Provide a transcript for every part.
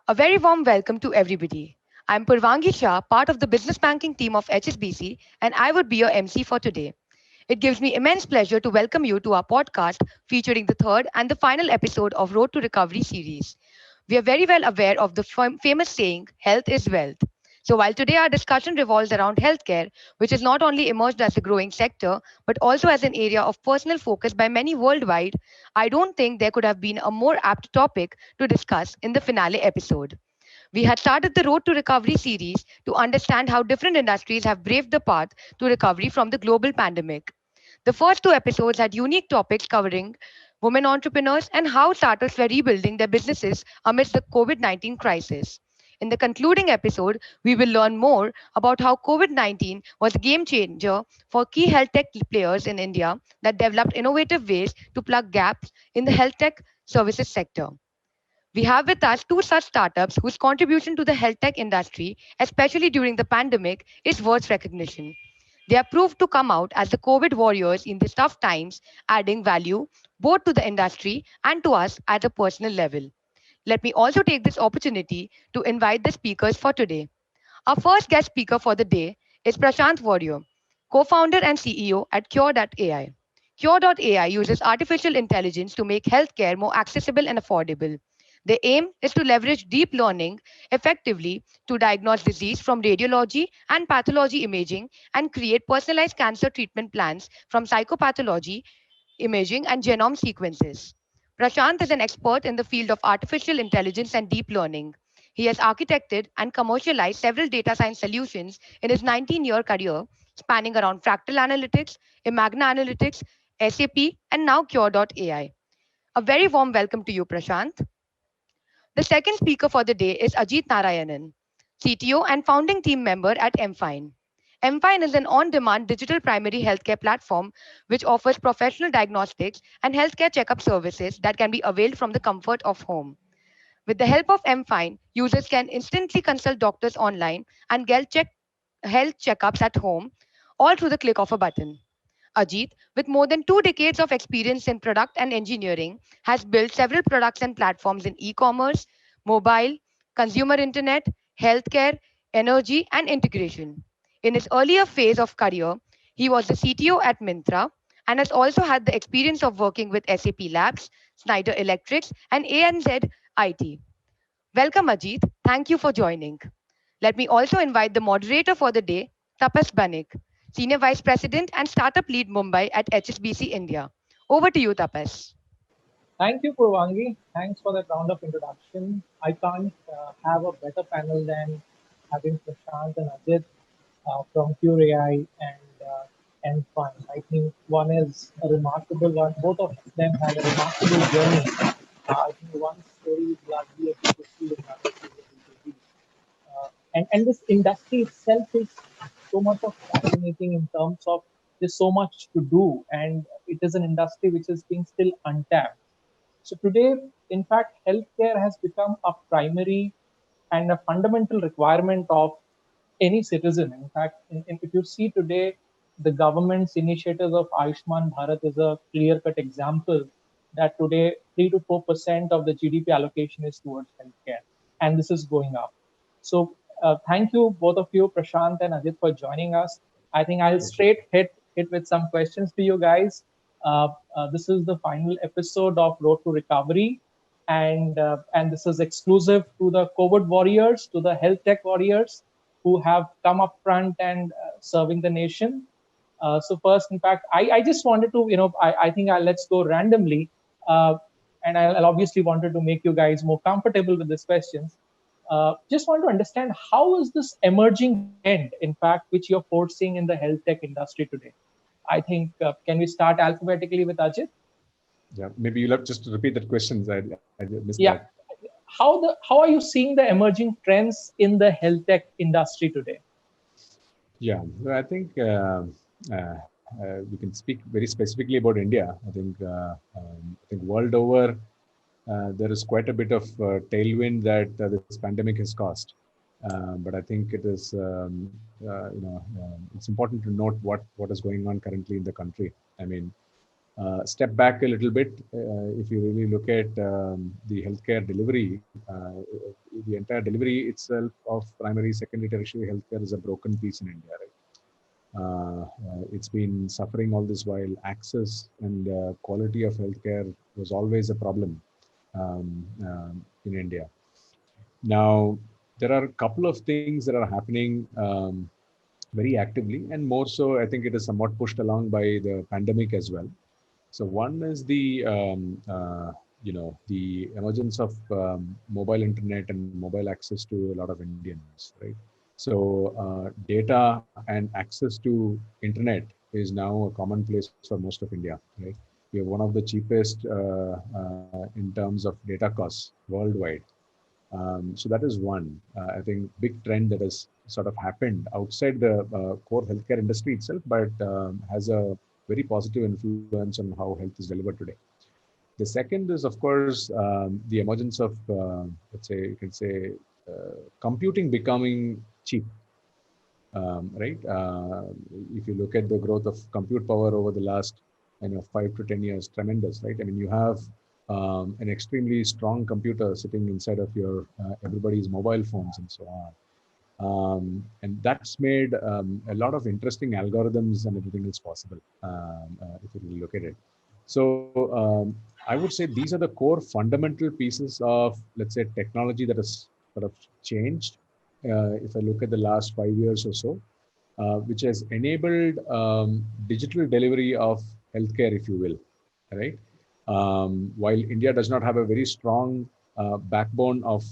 A very warm welcome to everybody. I'm Purvangi Shah, part of the business banking team of HSBC, and I would be your MC for today. It gives me immense pleasure to welcome you to our podcast featuring the third and the final episode of Road to Recovery series. We are very well aware of the famous saying, health is wealth. So, while today our discussion revolves around healthcare, which has not only emerged as a growing sector, but also as an area of personal focus by many worldwide, I don't think there could have been a more apt topic to discuss in the finale episode. We had started the Road to Recovery series to understand how different industries have braved the path to recovery from the global pandemic. The first two episodes had unique topics covering women entrepreneurs and how startups were rebuilding their businesses amidst the COVID 19 crisis. In the concluding episode, we will learn more about how COVID 19 was a game changer for key health tech players in India that developed innovative ways to plug gaps in the health tech services sector. We have with us two such startups whose contribution to the health tech industry, especially during the pandemic, is worth recognition. They are proved to come out as the COVID warriors in these tough times, adding value both to the industry and to us at a personal level. Let me also take this opportunity to invite the speakers for today. Our first guest speaker for the day is Prashant Warrior, co founder and CEO at Cure.ai. Cure.ai uses artificial intelligence to make healthcare more accessible and affordable. The aim is to leverage deep learning effectively to diagnose disease from radiology and pathology imaging and create personalized cancer treatment plans from psychopathology imaging and genome sequences. Prashant is an expert in the field of artificial intelligence and deep learning. He has architected and commercialized several data science solutions in his 19-year career, spanning around fractal analytics, Imagna Analytics, SAP, and now Cure.ai. A very warm welcome to you, Prashant. The second speaker for the day is Ajit Narayanan, CTO and founding team member at Mfine. Mfine is an on demand digital primary healthcare platform which offers professional diagnostics and healthcare checkup services that can be availed from the comfort of home. With the help of Mfine, users can instantly consult doctors online and get health checkups at home, all through the click of a button. Ajit, with more than 2 decades of experience in product and engineering, has built several products and platforms in e commerce, mobile, consumer internet, healthcare, energy, and integration. In his earlier phase of career, he was the CTO at Mintra and has also had the experience of working with SAP Labs, Schneider Electrics, and ANZ IT. Welcome, Ajit. Thank you for joining. Let me also invite the moderator for the day, Tapas Banik, Senior Vice President and Startup Lead Mumbai at HSBC India. Over to you, Tapas. Thank you, Purvangi. Thanks for that round of introduction. I can't have a better panel than having Prashant and Ajit from QAI and Fun. I think one is a remarkable one. Both of them have a remarkable journey. I think one story is largely a B2C and another is a B2B. And this industry itself is so much of fascinating in terms of there's so much to do, and it is an industry which is being still untapped. So today, in fact, healthcare has become a primary and a fundamental requirement of any citizen. In fact, if you see today, the government's initiatives of Ayushman Bharat is a clear-cut example that today 3 to 4% of the GDP allocation is towards healthcare, and this is going up. So thank you both of you, Prashant and Ajit, for joining us. I think I'll straight hit with some questions to you guys. This is the final episode of Road to Recovery, and this is exclusive to the COVID warriors, to the health tech warriors who have come up front and serving the nation. So first, in fact, I just wanted to, I think let's go randomly, uh, and I'll obviously wanted to make you guys more comfortable with these questions. Just want to understand how is this emerging trend, in fact, which you're forcing in the health tech industry today? I think, can we start alphabetically with Ajit? Yeah, maybe you'll have just to repeat that question. I missed that. Yeah. How are you seeing the emerging trends in the health tech industry today? Yeah, so I think we can speak very specifically about India. I think world over, there is quite a bit of tailwind that this pandemic has caused. But I think it is, it's important to note what is going on currently in the country. I mean, Step back a little bit, if you really look at the healthcare delivery, the entire delivery itself of primary, secondary, tertiary healthcare is a broken piece in India, right? It's been suffering all this while. Access and quality of healthcare was always a problem in India. Now, there are a couple of things that are happening very actively, and more so, I think it is somewhat pushed along by the pandemic as well. So one is the the emergence of mobile internet and mobile access to a lot of Indians, right? So data and access to internet is now a commonplace for most of India, right? We have one of the cheapest in terms of data costs worldwide. So that is one, I think, big trend that has sort of happened outside the core healthcare industry itself, but has a very positive influence on how health is delivered today. The second is, of course, the emergence of, let's say, you can say, computing becoming cheap, right? If you look at the growth of compute power over the last, 5 to 10 years, tremendous, right? I mean, you have an extremely strong computer sitting inside of your everybody's mobile phones and so on. And that's made a lot of interesting algorithms and everything is possible if you really look at it. So I would say these are the core fundamental pieces of, let's say, technology that has sort of changed. If I look at the last 5 years or so, which has enabled digital delivery of healthcare, if you will, right? While India does not have a very strong backbone of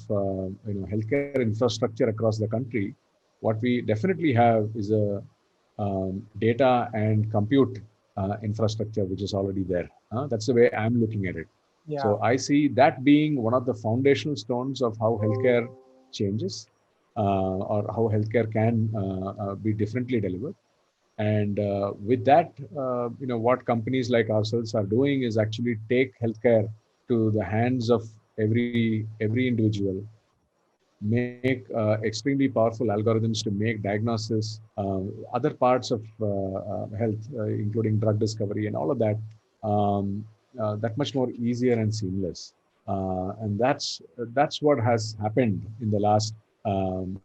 healthcare infrastructure across the country, what we definitely have is a data and compute infrastructure which is already there. That's the way I'm looking at it. Yeah. So I see that being one of the foundational stones of how healthcare changes or how healthcare can be differently delivered. And with that, what companies like ourselves are doing is actually take healthcare to the hands of every individual, make extremely powerful algorithms to make diagnosis, other parts of health, including drug discovery and all of that, that much more easier and seamless. And that's what has happened in the last 5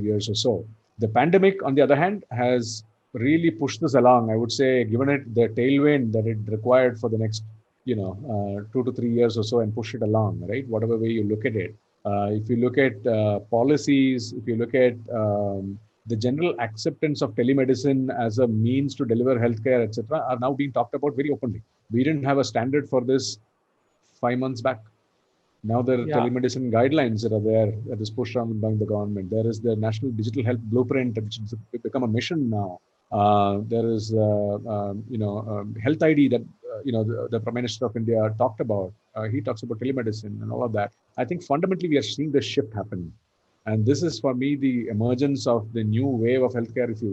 years or so. The pandemic, on the other hand, has really pushed this along. I would say, given it the tailwind that it required for the next, 2 to 3 years or so, and push it along, right? Whatever way you look at it. If you look at policies, if you look at the general acceptance of telemedicine as a means to deliver healthcare, etc., are now being talked about very openly. We didn't have a standard for this 5 months back. Now there are telemedicine guidelines that are there that is pushed around by the government. There is the National Digital Health Blueprint, which has become a mission now. There is, Health ID that, the Prime Minister of India talked about. He talks about telemedicine and all of that. I think fundamentally we are seeing this shift happen. And this is, for me, the emergence of the new wave of healthcare, if you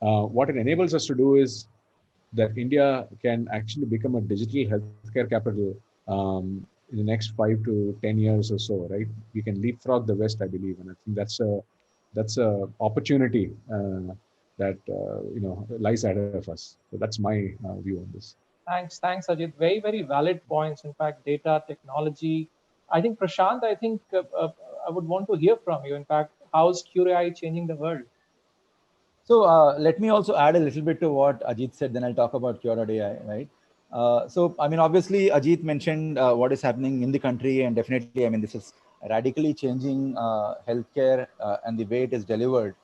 will. What it enables us to do is that India can actually become a digital healthcare capital in the next 5 to 10 years or so, right? We can leapfrog the West, I believe, and I think that's a opportunity that lies ahead of us. So that's my view on this. Thanks, Ajit. Very, very valid points. In fact, data, technology. I think Prashant, I would want to hear from you. In fact, how's QAI changing the world? So let me also add a little bit to what Ajit said, then I'll talk about Cure.ai, right? So, I mean, obviously, Ajit mentioned what is happening in the country, and definitely, I mean, this is radically changing healthcare and the way it is delivered.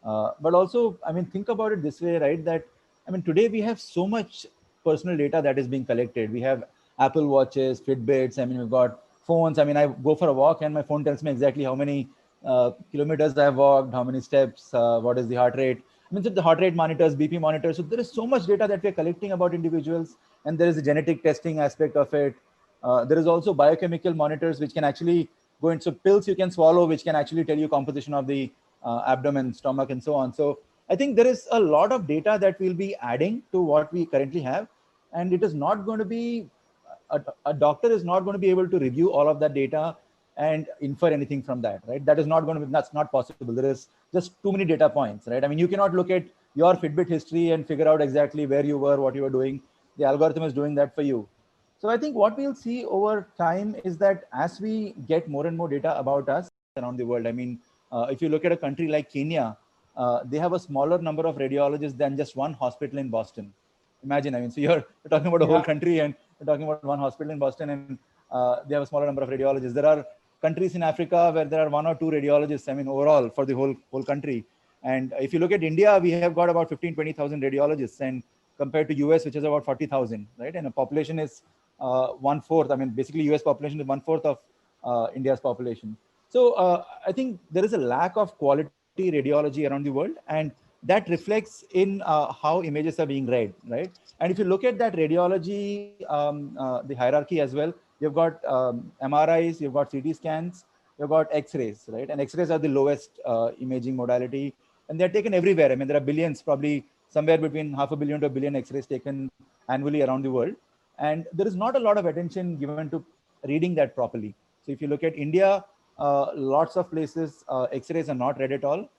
But also, I mean, think about it this way, right? That, I mean, today we have so much personal data that is being collected. We have Apple Watches, Fitbits, I mean, we've got phones. I mean, I go for a walk and my phone tells me exactly how many kilometers I've walked, how many steps, what is the heart rate. I mean, so the heart rate monitors, BP monitors. So there is so much data that we're collecting about individuals, and there is a genetic testing aspect of it. There is also biochemical monitors, which can actually go into pills you can swallow, which can actually tell you composition of the abdomen, stomach, and so on. So I think there is a lot of data that we'll be adding to what we currently have, and it is not going to be, a doctor is not going to be able to review all of that data and infer anything from that, right? That is not going to be, that's not possible. There is just too many data points, right? I mean, you cannot look at your Fitbit history and figure out exactly where you were, what you were doing. The algorithm is doing that for you. So I think what we'll see over time is that as we get more and more data about us around the world, I mean, if you look at a country like Kenya, they have a smaller number of radiologists than just one hospital in Boston. Imagine, I mean, so you're talking about a whole country and you're talking about one hospital in Boston, and they have a smaller number of radiologists. There are countries in Africa where there are 1 or 2 radiologists, I mean, overall for the whole country. And if you look at India, we have got about 15, 20,000 radiologists, and compared to US, which is about 40,000, right? And the population is 1/4. I mean, basically US population is 1/4 of India's population. So I think there is a lack of quality radiology around the world, and that reflects in how images are being read, right? And if you look at that radiology, the hierarchy as well, you've got MRIs, you've got CT scans, you've got X-rays, right? And X-rays are the lowest imaging modality, and they're taken everywhere. I mean, there are billions, probably somewhere between 500 million to 1 billion X-rays taken annually around the world. And there is not a lot of attention given to reading that properly. So if you look at India, lots of places, X-rays are not read at all.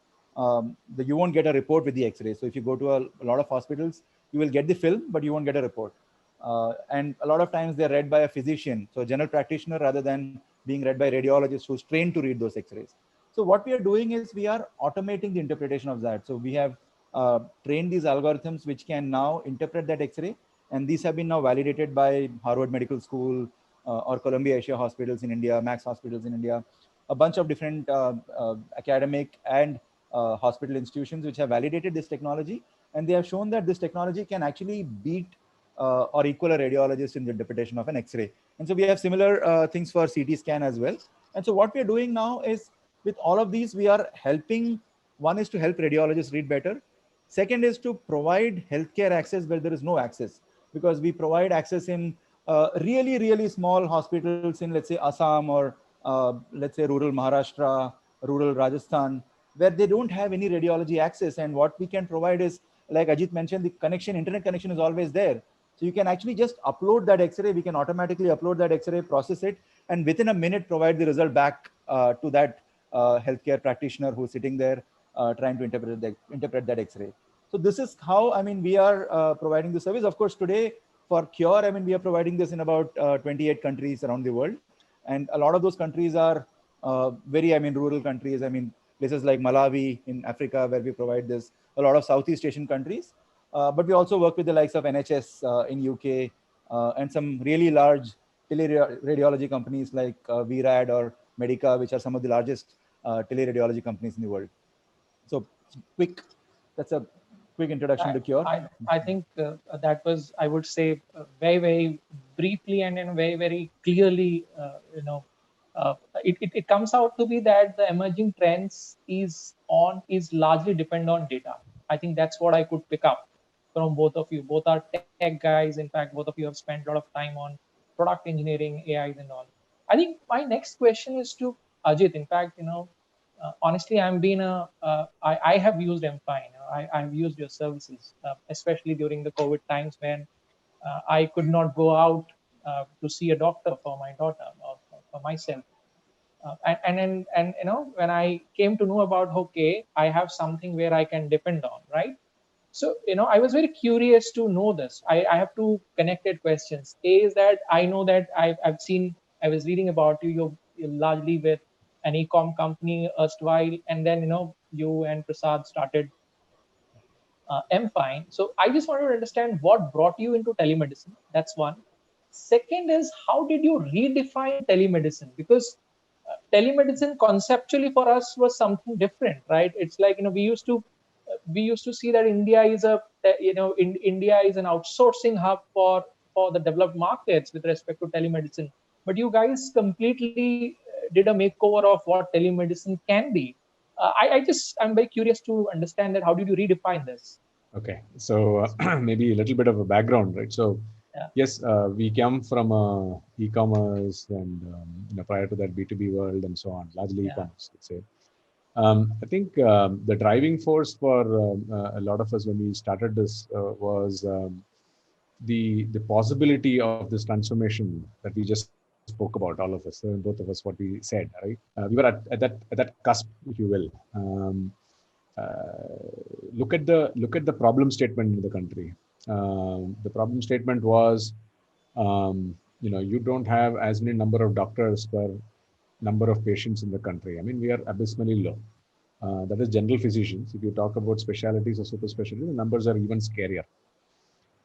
You won't get a report with the X-ray. So if you go to a lot of hospitals, you will get the film, but you won't get a report. And a lot of times they're read by a physician, so a general practitioner, rather than being read by radiologists who's trained to read those X-rays. So what we are doing is we are automating the interpretation of that. So we have trained these algorithms which can now interpret that X-ray, and these have been now validated by Harvard Medical School or Columbia Asia Hospitals in India, Max Hospitals in India, a bunch of different academic and hospital institutions which have validated this technology, and they have shown that this technology can actually beat or equal a radiologist in the interpretation of an X-ray. And so we have similar things for CT scan as well. And so what we are doing now is, with all of these, we are helping. One is to help radiologists read better. Second is to provide healthcare access where there is no access, because we provide access in really, really small hospitals in, let's say, Assam or let's say rural Maharashtra, rural Rajasthan, where they don't have any radiology access. And what we can provide is, like Ajit mentioned, the connection, internet connection is always there. So you can actually just upload that X-ray. We can automatically upload that X-ray, process it, and within a minute provide the result back to that healthcare practitioner who's sitting there trying to interpret that X-ray. So this is how, I mean, we are providing the service. Of course, today for Cure, I mean, we are providing this in about 28 countries around the world. And a lot of those countries are very, I mean, rural countries. I mean, places like Malawi in Africa, where we provide this, a lot of Southeast Asian countries. But we also work with the likes of NHS in UK and some really large teleradiology companies like VRAD or Medica, which are some of the largest teleradiology companies in the world. So that's a quick introduction to Cure. I think that was, I would say, very, very briefly and very, very clearly, it comes out to be that the emerging trends is largely depend on data. I think that's what I could pick up from both of you. Both are tech guys. In fact, both of you have spent a lot of time on product engineering, AIs and all. I think my next question is to Ajit. In fact, honestly, I have used M5. I've used your services, especially during the COVID times when I could not go out to see a doctor for my daughter or for myself. And when I came to know about, okay, I have something where I can depend on, right? So, I was very curious to know this. I have two connected questions. A is that I know that I was reading about you. You're largely with an e-com company erstwhile, and then, you and Prasad started M-Fine. So I just wanted to understand what brought you into telemedicine. That's one. Second is, how did you redefine telemedicine? Because telemedicine conceptually for us was something different, right? It's like, we used to see that India is India is an outsourcing hub for the developed markets with respect to telemedicine. But you guys completely did a makeover of what telemedicine can be. I'm very curious to understand that. How did you redefine this? Okay, so maybe a little bit of a background, right? So yes, we come from e-commerce and prior to that B2B world and so on, largely e-commerce, let's say. I think the driving force for a lot of us when we started this was the possibility of this transformation that we just spoke about, all of us, both of us, what we said, right? We were at that cusp, if you will. look at the problem statement in the country. The problem statement was, you don't have as many number of doctors per number of patients in the country. I mean, we are abysmally low. That is general physicians. If you talk about specialties or super specialties, the numbers are even scarier,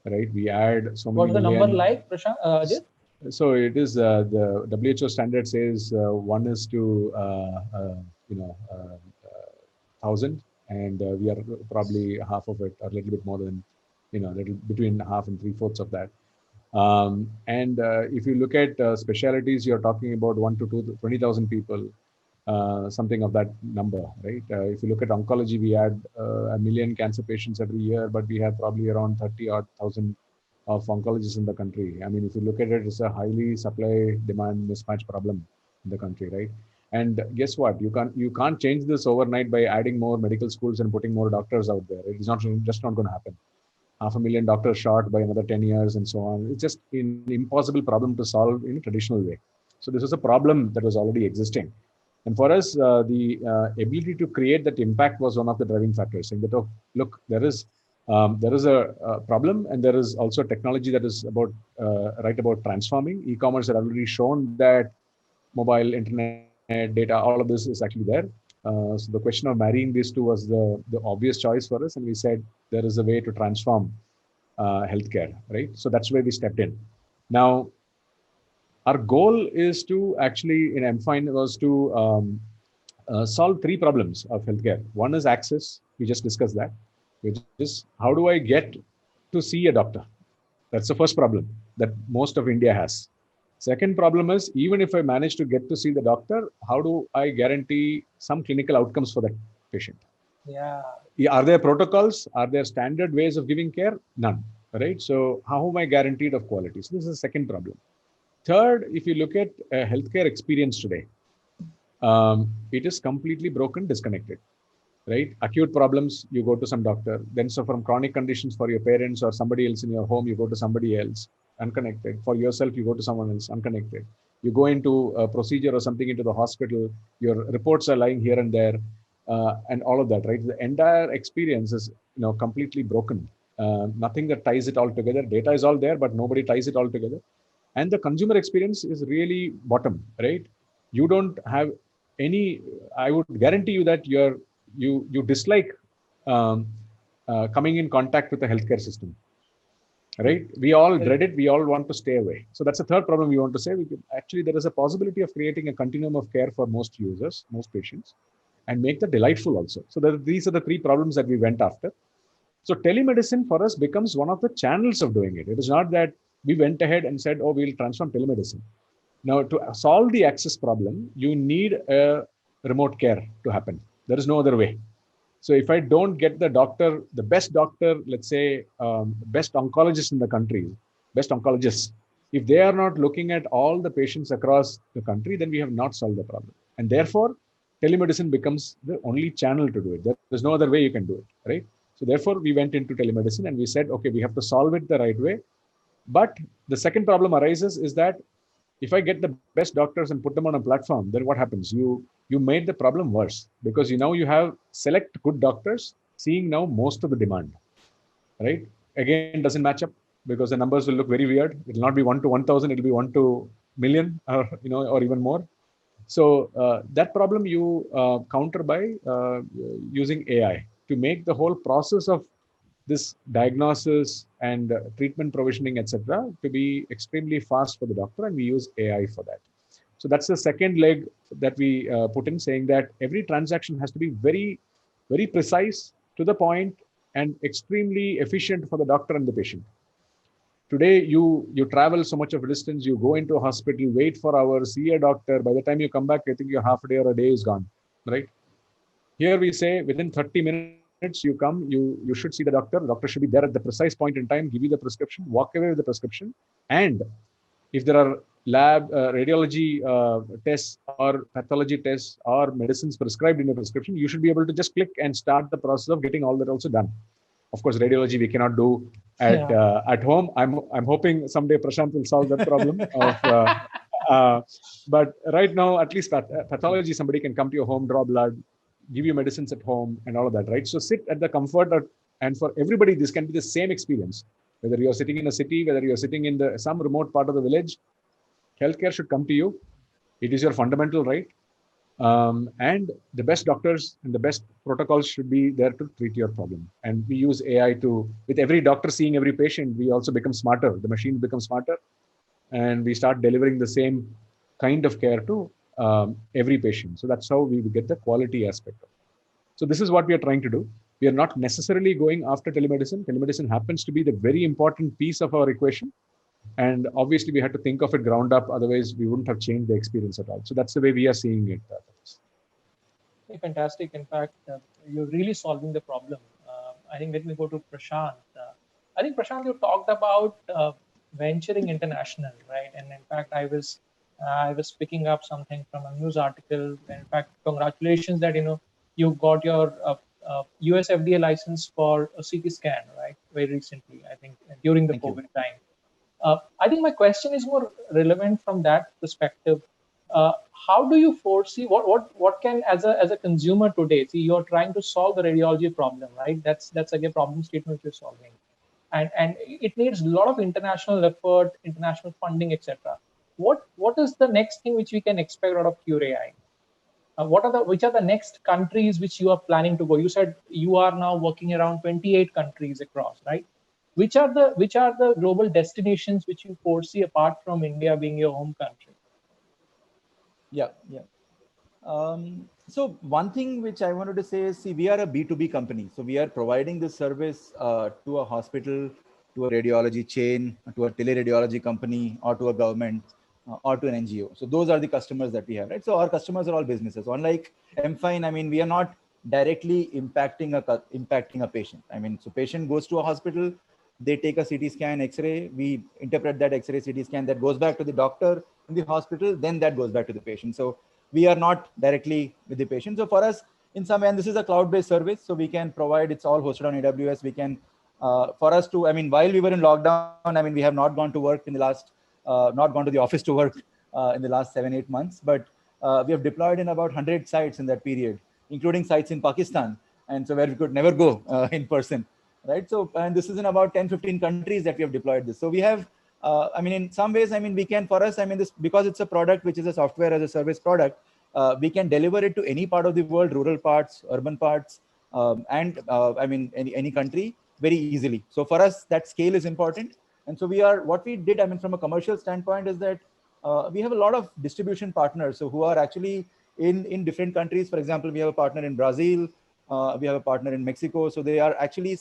right? We add so many What's the number million. like, Prashant? Ajit? So it is the WHO standard says 1 is to 1,000, and we are probably half of it, or a little bit more than, little between half and 3/4 of that. And if you look at specialties, you're talking about 1 to 20,000 people, something of that number, right? If you look at oncology, we add 1 million cancer patients every year, but we have probably around 30,000 of oncologists in the country. I mean, if you look at it, it's a highly supply-demand mismatch problem in the country, right? And guess what? You can't change this overnight by adding more medical schools and putting more doctors out there. It's just not going to happen. 500,000 doctors short by another 10 years and so on. It's just an impossible problem to solve in a traditional way. So this was a problem that was already existing. And for us, the ability to create that impact was one of the driving factors, saying that, oh, look, there is a problem, and there is also technology that is about transforming. E-commerce had already shown that mobile, internet, data, all of this is actually there. So the question of marrying these two was the obvious choice for us, and we said there is a way to transform healthcare, right? So that's where we stepped in. Now, our goal is to actually in MFine was to solve 3 problems of healthcare. One is access. We just discussed that, which is how do I get to see a doctor? That's the first problem that most of India has. Second problem is, even if I manage to get to see the doctor, how do I guarantee some clinical outcomes for that patient? Yeah. Are there protocols? Are there standard ways of giving care? None, right? So how am I guaranteed of quality? So this is the second problem. Third, if you look at healthcare experience today, it is completely broken, disconnected, right? Acute problems, you go to some doctor. Then so from chronic conditions for your parents or somebody else in your home, you go to somebody else, unconnected. For yourself, you go to someone else, unconnected. You go into a procedure or something into the hospital, your reports are lying here and there, and all of that, right? The entire experience is, completely broken. Nothing that ties it all together. Data is all there, but nobody ties it all together. And the consumer experience is really bottom, right? You don't have any, I would guarantee you that you dislike coming in contact with the healthcare system, right? We all dread it. We all want to stay away. So that's the third problem we want to say. Actually, there is a possibility of creating a continuum of care for most users, most patients, and make that delightful also. So these are the 3 problems that we went after. So telemedicine for us becomes one of the channels of doing it. It is not that we went ahead and said, oh, we'll transform telemedicine. Now, to solve the access problem, you need a remote care to happen. There is no other way. So if I don't get the doctor, the best doctor, let's say, best oncologist in the country, best oncologists, if they are not looking at all the patients across the country, then we have not solved the problem. And therefore, telemedicine becomes the only channel to do it. There's no other way you can do it, right? So therefore, we went into telemedicine and we said, okay, we have to solve it the right way. But the second problem arises is that if I get the best doctors and put them on a platform, then what happens? You made the problem worse, because you have select good doctors seeing now most of the demand, right? Again, doesn't match up because the numbers will look very weird. It will not be 1 to 1,000. It will be 1 to million, or even more. So that problem you counter by using AI to make the whole process of this diagnosis and treatment provisioning, etc., to be extremely fast for the doctor, and we use AI for that. So that's the second leg that we put in, saying that every transaction has to be very, very precise, to the point, and extremely efficient for the doctor and the patient. Today, you travel so much of a distance, you go into a hospital, wait for hours, see a doctor. By the time you come back, I think your half a day or a day is gone, right? Here we say within 30 minutes, you come, you should see the doctor. The doctor should be there at the precise point in time, give you the prescription, walk away with the prescription. And if there are lab radiology tests or pathology tests or medicines prescribed in a prescription, you should be able to just click and start the process of getting all that also done. Of course, radiology we cannot do at home. I'm hoping someday Prashant will solve that problem. But right now, at least pathology, somebody can come to your home, draw blood, give you medicines at home and all of that, right? So sit at the comfort of, and for everybody, this can be the same experience. Whether you're sitting in a city, whether you're sitting in some remote part of the village, healthcare should come to you. It is your fundamental right. And the best doctors and the best protocols should be there to treat your problem. And we use AI to, with every doctor seeing every patient, we also become smarter. The machine becomes smarter, and we start delivering the same kind of care to every patient. So that's how we get the quality aspect of it. So this is what we are trying to do. We are not necessarily going after telemedicine. Telemedicine happens to be the very important piece of our equation. And obviously, we had to think of it ground up. Otherwise, we wouldn't have changed the experience at all. So that's the way we are seeing it. Fantastic. In fact, you're really solving the problem. I think let me go to Prashant. I think Prashant, you talked about venturing international, right? And in fact, I was picking up something from a news article. In fact, congratulations that you got your US FDA license for a CT scan, right? Very recently, I think during the COVID time. I think my question is more relevant from that perspective. How do you foresee what can, as a consumer today, see, you're trying to solve the radiology problem, right? That's like a problem statement you're solving, and it needs a lot of international effort, international funding, etc. What is the next thing which we can expect out of QRAI? Which are the next countries which you are planning to go? You said you are now working around 28 countries across, right? Which are the global destinations which you foresee apart from India being your home country? Yeah. So one thing which I wanted to say is, see, we are a B2B company. So we are providing this service to a hospital, to a radiology chain, to a teleradiology company, or to a government, or to an NGO. So those are the customers that we have, right? So our customers are all businesses. Unlike MFine, I mean, we are not directly impacting a patient. I mean, so patient goes to a hospital, they take a CT scan, X-ray, we interpret that X-ray, CT scan, that goes back to the doctor in the hospital, then that goes back to the patient. So we are not directly with the patient. So for us, in some way, and this is a cloud-based service, so we can provide, it's all hosted on AWS. We can, for us to, I mean, while we were in lockdown, I mean, we have not gone to work in the last, not gone to the office to work in the last 7-8 months, but we have deployed in about 100 sites in that period, including sites in Pakistan. And so where we could never go in person, right? So, and this is in about 10-15 countries that we have deployed this. So we have, I mean, in some ways, I mean, we can, for us, I mean, this, because it's a product which is a software as a service product, we can deliver it to any part of the world, rural parts, urban parts, and I mean, any country very easily. So for us, that scale is important. And so we are, what we did, I mean, from a commercial standpoint is that we have a lot of distribution partners, so who are actually in different countries. For example, we have a partner in Brazil, we have a partner in Mexico. So they are actually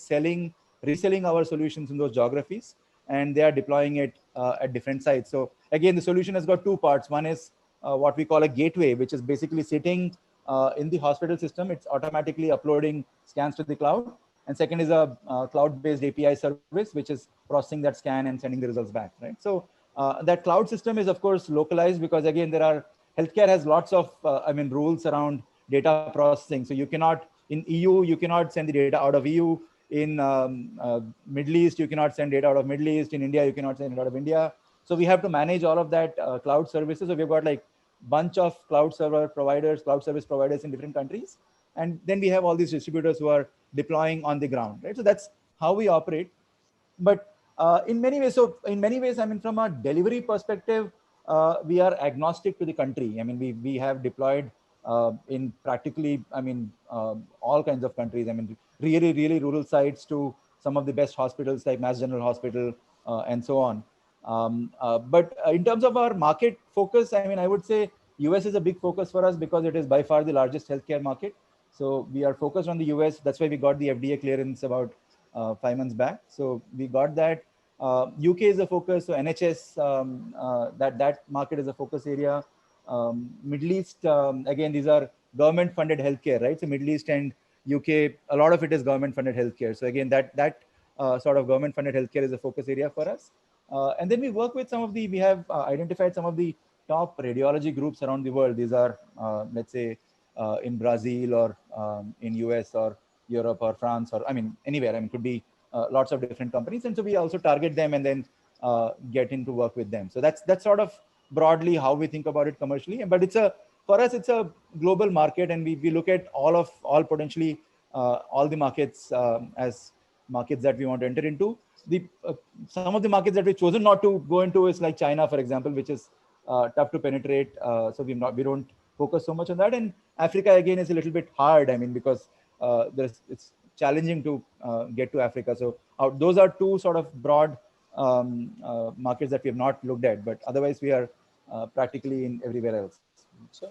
reselling our solutions in those geographies, and they are deploying it at different sites. So again, the solution has got two parts. One is what we call a gateway, which is basically sitting in the hospital system. It's automatically uploading scans to the cloud. And second is a cloud-based API service, which is processing that scan and sending the results back, right? So that cloud system is, of course, localized, because again, healthcare has lots of, I mean, rules around data processing. So you cannot, in EU, you cannot send the data out of EU. In Middle East, you cannot send data out of Middle East. In India, you cannot send it out of India. So we have to manage all of that cloud services. So we've got like bunch of cloud service providers in different countries. And then we have all these distributors who are deploying on the ground, right? So that's how we operate. But in many ways, I mean, from a delivery perspective, we are agnostic to the country. I mean, we have deployed in practically, I mean, all kinds of countries. I mean, really rural sites to some of the best hospitals like Mass General Hospital and so on. But in terms of our market focus, I mean, I would say US is a big focus for us because it is by far the largest healthcare market. So we are focused on the US. That's why we got the FDA clearance about 5 months back. So we got that. UK is a focus. So NHS, that market is a focus area. Middle East, again, these are government-funded healthcare, right? So Middle East and UK, a lot of it is government-funded healthcare. So again, that sort of government-funded healthcare is a focus area for us. And then we work with we have identified some of the top radiology groups around the world. These are, let's say, in Brazil or in US or Europe or France, or I mean, anywhere. I mean, could be lots of different companies. And so we also target them and then get into work with them. So that's sort of broadly how we think about it commercially. But it's a for us, it's a global market, and we look at all potentially all the markets as markets that we want to enter into. Some of the markets that we've chosen not to go into is like China, for example, which is tough to penetrate. So we don't focus so much on that. And Africa again is a little bit hard. I mean, because it's challenging to get to Africa. So those are two sort of broad markets that we have not looked at, but otherwise we are practically in everywhere else.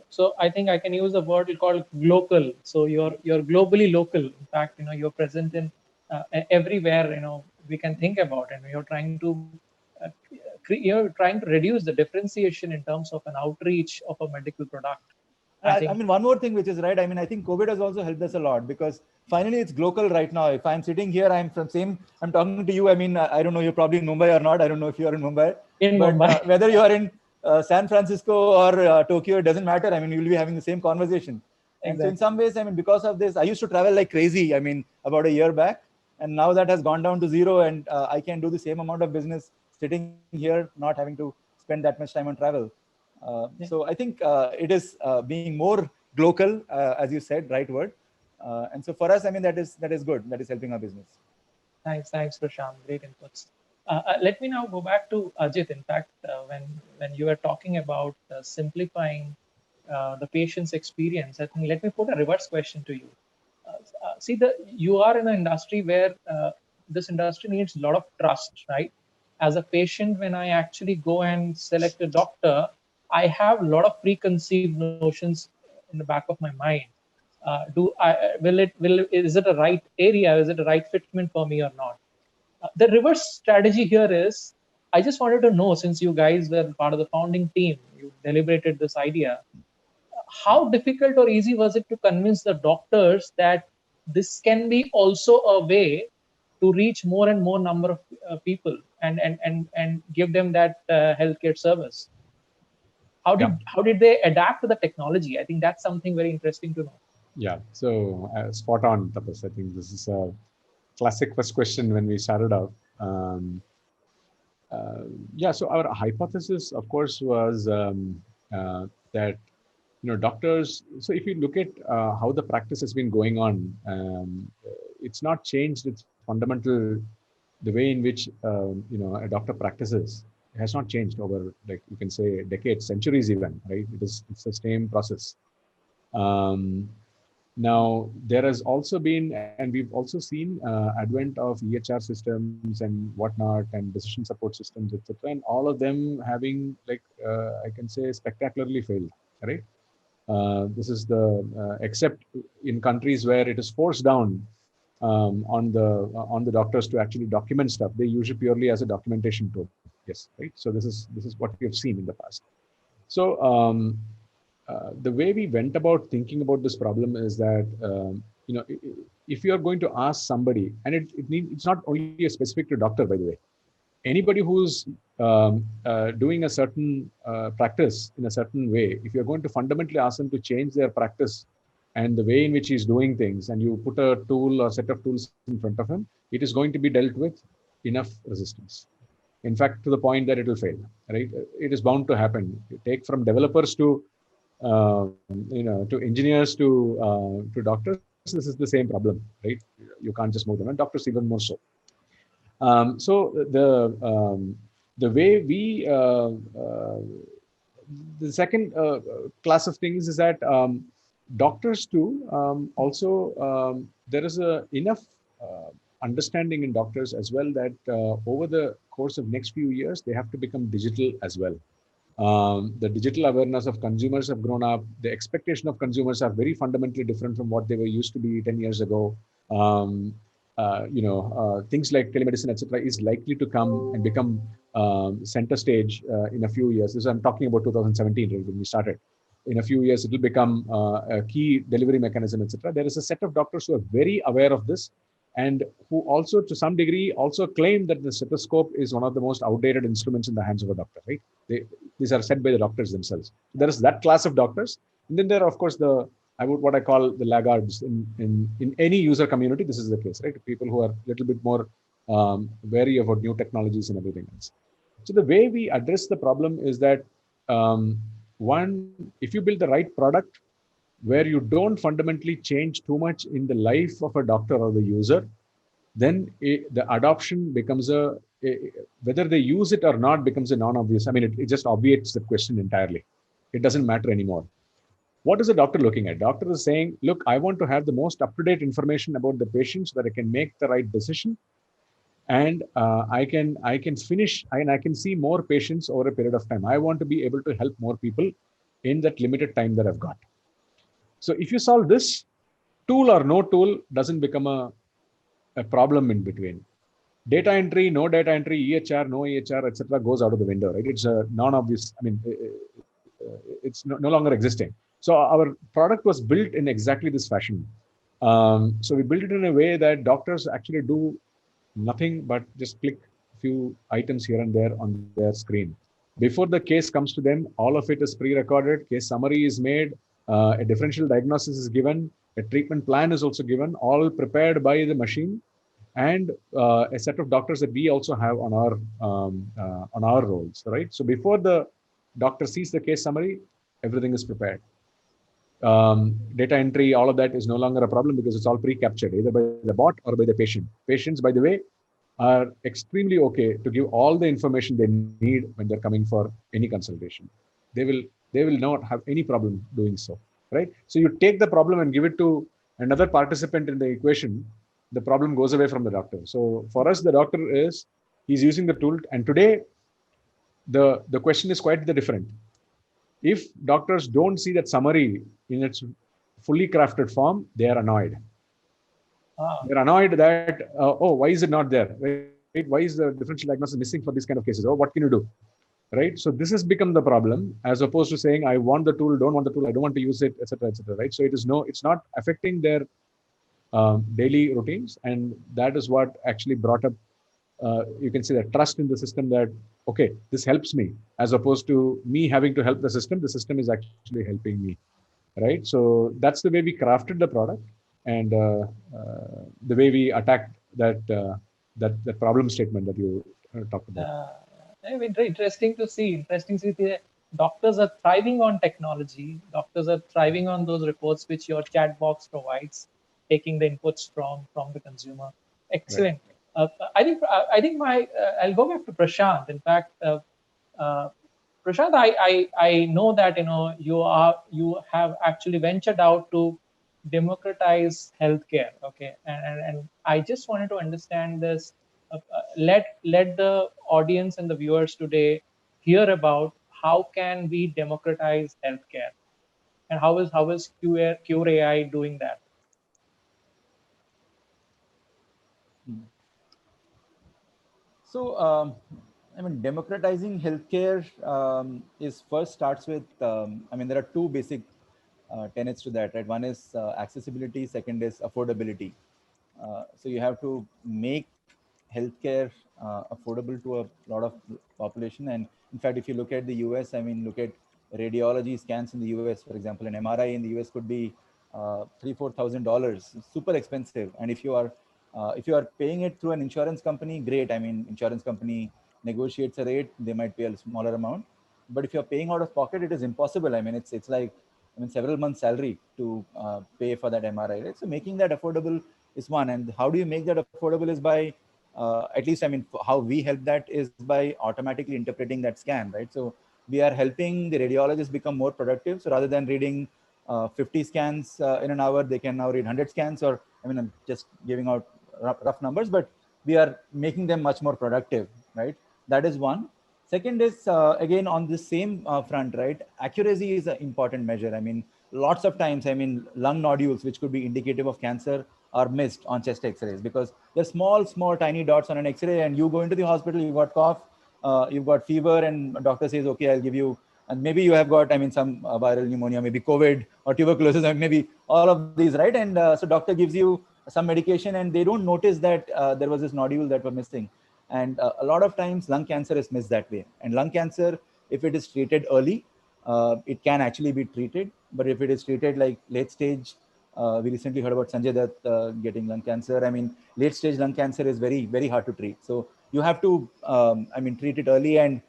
So I think I can use a word called global. So you're globally local. In fact, you're present in everywhere. We can think about, and you're trying to reduce the differentiation in terms of an outreach of a medical product. I mean, one more thing which is right. I mean, I think COVID has also helped us a lot, because finally it's global right now. If I'm sitting here, I'm talking to you. I mean, I don't know, you're probably in Mumbai or not. I don't know if you're in Mumbai. But whether you are in San Francisco or Tokyo, it doesn't matter. I mean, you'll be having the same conversation. And so in some ways, I mean, because of this, I used to travel like crazy. I mean, about a year back, and now that has gone down to zero, and I can do the same amount of business sitting here, not having to spend that much time on travel. So I think it is being more local, as you said, right word. And so for us, I mean, that is good. That is helping our business. Thanks, Prashant. Great inputs. Let me now go back to Ajit. In fact, when you were talking about simplifying the patient's experience, I think let me put a reverse question to you. You are in an industry where this industry needs a lot of trust, right? As a patient, when I actually go and select a doctor, I have a lot of preconceived notions in the back of my mind. Is it a right area? Is it a right fitment for me or not? The reverse strategy here is, I just wanted to know, since you guys were part of the founding team, you deliberated this idea, how difficult or easy was it to convince the doctors that this can be also a way to reach more and more number of people and give them that healthcare service? How did they adapt to the technology? I think that's something very interesting to know. Yeah, so spot on, Tapas. I think this is a classic first question when we started out. So our hypothesis, of course, was that doctors. So if you look at how the practice has been going on, it's not changed its fundamental, the way in which a doctor practices has not changed over, like, you can say, decades, centuries even, right? It's the same process. Now, there has also been, and we've also seen advent of EHR systems and whatnot, and decision support systems, etc., and all of them having, like, I can say, spectacularly failed, right? This is except in countries where it is forced down on the doctors to actually document stuff. They use it purely as a documentation tool. Yes, right. So this is what we have seen in the past. So the way we went about thinking about this problem is that if you are going to ask somebody, and it's not only specific to doctor, by the way, anybody who's doing a certain practice in a certain way, if you're going to fundamentally ask them to change their practice and the way in which he's doing things, and you put a tool or set of tools in front of him, it is going to be dealt with enough resistance. In fact, to the point that it will fail, right? It is bound to happen. You take from developers to engineers to doctors. This is the same problem, right? You can't just move them, and doctors even more so. So the way we the second class of things is that doctors too also there is enough understanding in doctors as well that over the course of next few years they have to become digital as well. The digital awareness of consumers have grown up. The expectation of consumers are very fundamentally different from what they were used to be 10 years ago. Things like telemedicine, etc., is likely to come and become center stage in a few years. This I'm talking about 2017, right, when we started. In a few years, it will become a key delivery mechanism, etc. There is a set of doctors who are very aware of this, and who also, to some degree, also claim that the stethoscope is one of the most outdated instruments in the hands of a doctor, right? These are said by the doctors themselves. There is that class of doctors. And then there are, of course, what I call the laggards in any user community. This is the case, right? People who are a little bit more wary about new technologies and everything else. So the way we address the problem is that One, if you build the right product where you don't fundamentally change too much in the life of a doctor or the user, then the adoption becomes whether they use it or not becomes a non-obvious. I mean, it just obviates the question entirely. It doesn't matter anymore. What is the doctor looking at? Doctor is saying, look, I want to have the most up-to-date information about the patient so that I can make the right decision, and I can finish and I can see more patients over a period of time. I want to be able to help more people in that limited time that I've got. So if you solve this, tool or no tool doesn't become a problem in between. Data entry, no data entry, EHR, no EHR, etc., goes out of the window, right? It's a non-obvious. I mean, it's no longer existing. So our product was built in exactly this fashion. So we built it in a way that doctors actually do nothing but just click a few items here and there on their screen. Before the case comes to them, all of it is pre-recorded, case summary is made, a differential diagnosis is given, a treatment plan is also given, all prepared by the machine, and a set of doctors that we also have on our rolls, right? So before the doctor sees the case summary, everything is prepared. Data entry, all of that is no longer a problem because it's all pre-captured either by the bot or by the patient. Patients, by the way, are extremely okay to give all the information they need when they're coming for any consultation. They will not have any problem doing so, right? So you take the problem and give it to another participant in the equation, the problem goes away from the doctor. So for us, the doctor he's using the tool, and today the question is quite different. If doctors don't see that summary in its fully crafted form, they are annoyed. They're annoyed that, oh, why is it not there? Right? Why is the differential diagnosis missing for these kind of cases? Oh, what can you do? Right? So this has become the problem, as opposed to saying, I want the tool, don't want the tool, I don't want to use it, etc., etc. Right? So it's not affecting their daily routines, and that is what actually brought up, you can say, that trust in the system, that okay, this helps me, as opposed to me having to help the system is actually helping me, right? So that's the way we crafted the product, and the way we attacked that problem statement that you talked about. I mean, very interesting to see. Interesting to see the doctors are thriving on technology. Doctors are thriving on those reports which your chat box provides, taking the inputs from the consumer. Excellent. Right. I think I'll go back to Prashant. In fact, Prashant, I know that you have actually ventured out to democratize healthcare. Okay, and I just wanted to understand this. Let the audience and the viewers today hear about how can we democratize healthcare, and how is Cure AI doing that? So, I mean, democratizing healthcare starts with, I mean, there are two basic tenets to that, right? One is accessibility, second is affordability. So you have to make healthcare affordable to a lot of population. And in fact, if you look at the US, I mean, look at radiology scans in the US, for example, an MRI in the US could be $3,000-4,000, super expensive. And if you are paying it through an insurance company, great. I mean, insurance company negotiates a rate, they might pay a smaller amount. But if you're paying out of pocket, it is impossible. I mean, it's like, I mean, several months' salary to pay for that MRI, right? So making that affordable is one. And how do you make that affordable is by, at least, I mean, how we help that is by automatically interpreting that scan, right? So we are helping the radiologists become more productive. So rather than reading 50 scans in an hour, they can now read 100 scans, or, I mean, I'm just giving out rough numbers, but we are making them much more productive, right? That is one. Second is, again, on the same front, right? Accuracy is an important measure. I mean, lots of times, I mean, lung nodules, which could be indicative of cancer, are missed on chest x-rays because they're small, tiny dots on an x-ray, and you go into the hospital, you've got cough, you've got fever, and a doctor says, okay, I'll give you, and maybe you have got, I mean, some viral pneumonia, maybe COVID or tuberculosis, or maybe all of these, right? And so doctor gives you some medication, and they don't notice that there was this nodule that were missing. And a lot of times lung cancer is missed that way. And lung cancer, if it is treated early, it can actually be treated. But if it is treated like late stage, we recently heard about Sanjay Dutt getting lung cancer. I mean, late stage lung cancer is very, very hard to treat. So you have to, I mean, treat it early. And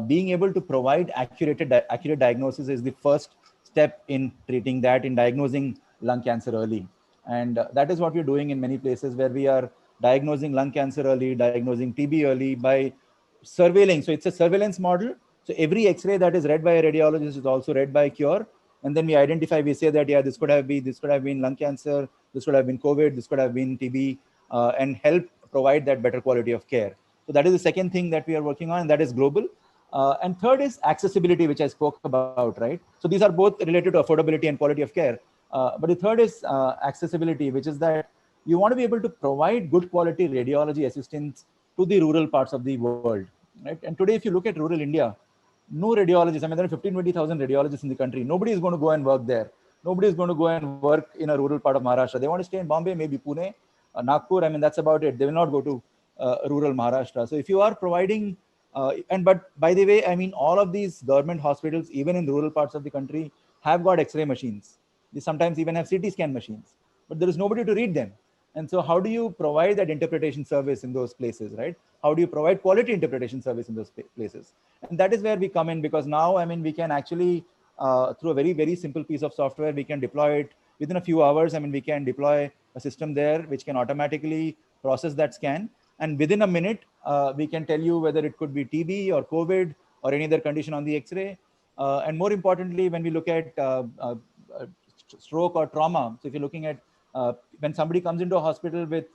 being able to provide accurate diagnosis is the first step in treating that, in diagnosing lung cancer early. And that is what we're doing in many places, where we are diagnosing lung cancer early, diagnosing TB early by surveilling. So it's a surveillance model. So every X-ray that is read by a radiologist is also read by Cure. And then we identify, we say that, yeah, this could have been lung cancer, this could have been COVID, this could have been TB, and help provide that better quality of care. So that is the second thing that we are working on, and that is global. And third is accessibility, which I spoke about, right? So these are both related to affordability and quality of care. But the third is accessibility, which is that you want to be able to provide good quality radiology assistance to the rural parts of the world, right? And today, if you look at rural India, no radiologists. I mean, there are 15, 20,000 radiologists in the country. Nobody is going to go and work there. Nobody is going to go and work in a rural part of Maharashtra. They want to stay in Bombay, maybe Pune, Nagpur. I mean, that's about it. They will not go to rural Maharashtra. So if you are providing, but by the way, I mean, all of these government hospitals, even in rural parts of the country, have got X-ray machines. They sometimes even have CT scan machines, but there is nobody to read them. And so how do you provide that interpretation service in those places, right? How do you provide quality interpretation service in those places? And that is where we come in, because now, I mean, we can actually, through a very, very simple piece of software, we can deploy it within a few hours. I mean, we can deploy a system there which can automatically process that scan. And within a minute, we can tell you whether it could be TB or COVID or any other condition on the X-ray. And more importantly, when we look at stroke or trauma, so if you're looking at when somebody comes into a hospital with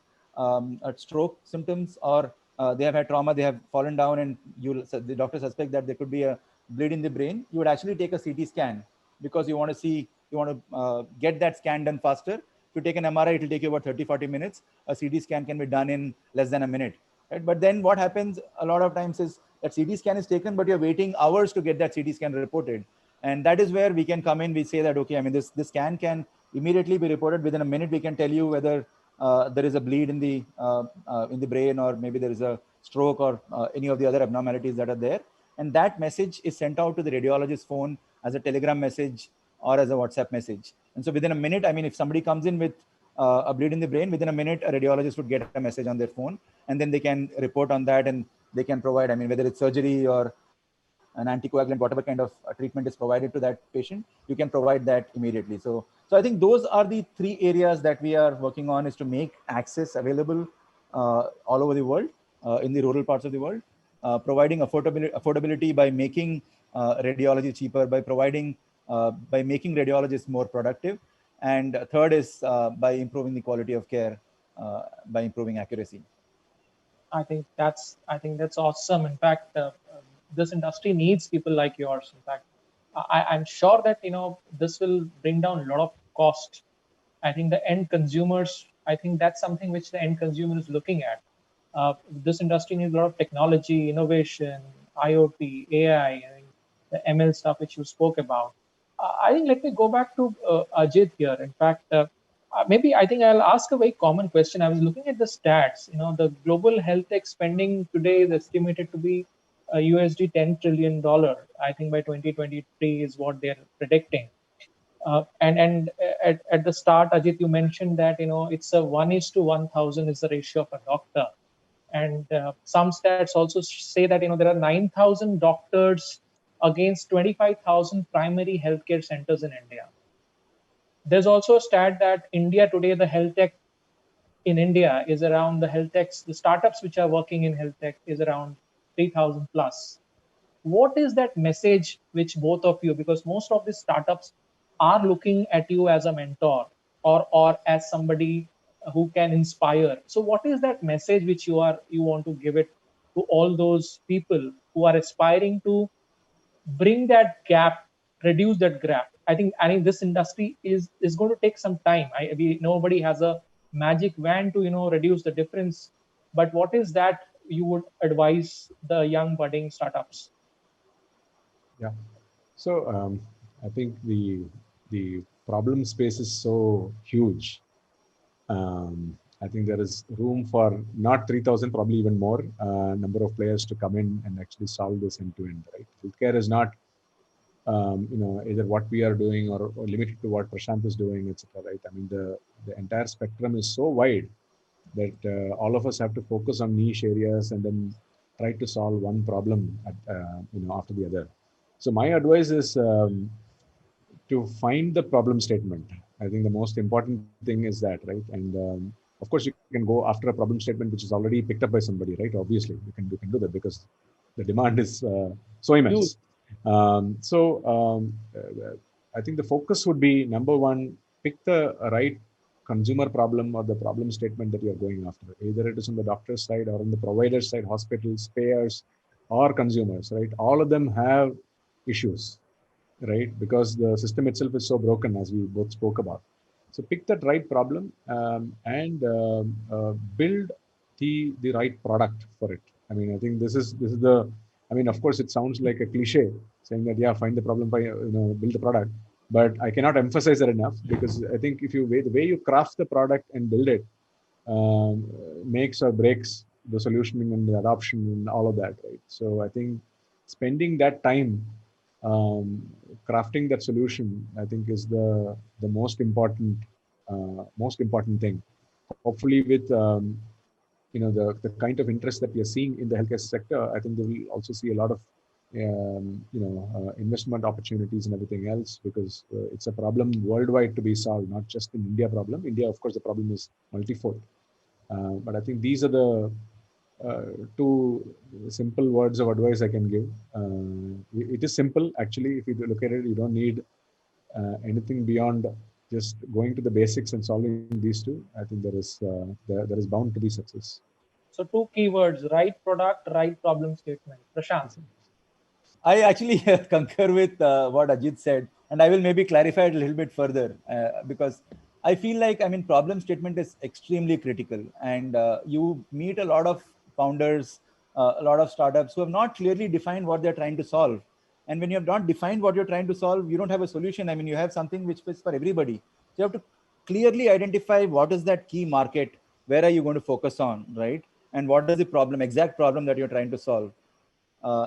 stroke symptoms, or they have had trauma, they have fallen down, and the doctor suspect that there could be a bleed in the brain, you would actually take a CT scan, because you want to get that scan done faster. If you take an MRI, it will take you about 30-40 minutes. A CT scan can be done in less than a minute, right? But then what happens a lot of times is that CT scan is taken, but you're waiting hours to get that CT scan reported. And that is where we can come in. We say that, okay, I mean, this scan can immediately be reported. Within a minute, we can tell you whether there is a bleed in the brain, or maybe there is a stroke, or any of the other abnormalities that are there. And that message is sent out to the radiologist's phone as a telegram message or as a WhatsApp message. And so within a minute, I mean, if somebody comes in with a bleed in the brain, within a minute, a radiologist would get a message on their phone, and then they can report on that, and they can provide, I mean, whether it's surgery or an anticoagulant, whatever kind of treatment is provided to that patient, you can provide that immediately. So I think those are the three areas that we are working on, is to make access available all over the world, in the rural parts of the world, providing affordability by making radiology cheaper, by making radiologists more productive. And third is by improving the quality of care, by improving accuracy. I think that's awesome. In fact, this industry needs people like yours. In fact, I'm sure that this will bring down a lot of cost. I think the end consumers. I think that's something which the end consumer is looking at. This industry needs a lot of technology, innovation, IoT, AI, I mean, the ML stuff which you spoke about. I think let me go back to Ajit here. In fact, maybe I think I'll ask a very common question. I was looking at the stats. The global health tech spending today is estimated to be USD $10 trillion. I think by 2023 is what they're predicting. And at the start, Ajit, you mentioned that it's a 1:1,000 is the ratio of a doctor. And some stats also say that there are 9,000 doctors against 25,000 primary healthcare centers in India. There's also a stat that India today, the health tech in India is around the startups which are working in health tech is around 3,000 plus. What is that message which both of you, because most of these startups are looking at you as a mentor or as somebody who can inspire. So what is that message which you want to give it to all those people who are aspiring to bring that gap, reduce that gap? I think this industry is going to take some time. Nobody has a magic wand to reduce the difference. But what is that you would advise the young budding startups? Yeah. So I think the problem space is so huge. I think there is room for not 3,000, probably even more number of players to come in and actually solve this end to end. Right? Healthcare is not either what we are doing or limited to what Prashant is doing, etc. Right? I mean, the entire spectrum is so wide that all of us have to focus on niche areas and then try to solve one problem after the other. So my advice is to find the problem statement. I think the most important thing is that, right? And of course, you can go after a problem statement which is already picked up by somebody, right? Obviously, you can do that because the demand is so Huge. immense. I think the focus would be number one: pick the right consumer problem or the problem statement that you're going after. Either it is on the doctor's side or on the provider side, hospitals, payers, or consumers, right? All of them have issues, right? Because the system itself is so broken, as we both spoke about. So pick that right problem and build the right product for it. I mean, I think this is the. I mean, of course, it sounds like a cliche saying that find the problem by build the product, but I cannot emphasize that enough because I think if the way you craft the product and build it makes or breaks the solutioning and the adoption and all of that, right? So I think spending that time crafting that solution, I think, is the most important thing. Hopefully, with the kind of interest that we are seeing in the healthcare sector, I think they will also see a lot of investment opportunities and everything else because it's a problem worldwide to be solved, not just in India problem. India, of course, the problem is multifold. But I think these are the two simple words of advice I can give. It is simple, actually. If you look at it, you don't need anything beyond just going to the basics and solving these two. I think there is bound to be success. So two keywords: right product, right problem statement. Prashant. I actually concur with what Ajit said, and I will maybe clarify it a little bit further because I feel like, I mean, problem statement is extremely critical, and you meet a lot of founders, a lot of startups who have not clearly defined what they're trying to solve. And when you have not defined what you're trying to solve, you don't have a solution. I mean, you have something which fits for everybody. So you have to clearly identify what is that key market, where are you going to focus on, right? And what is the problem, exact problem that you're trying to solve.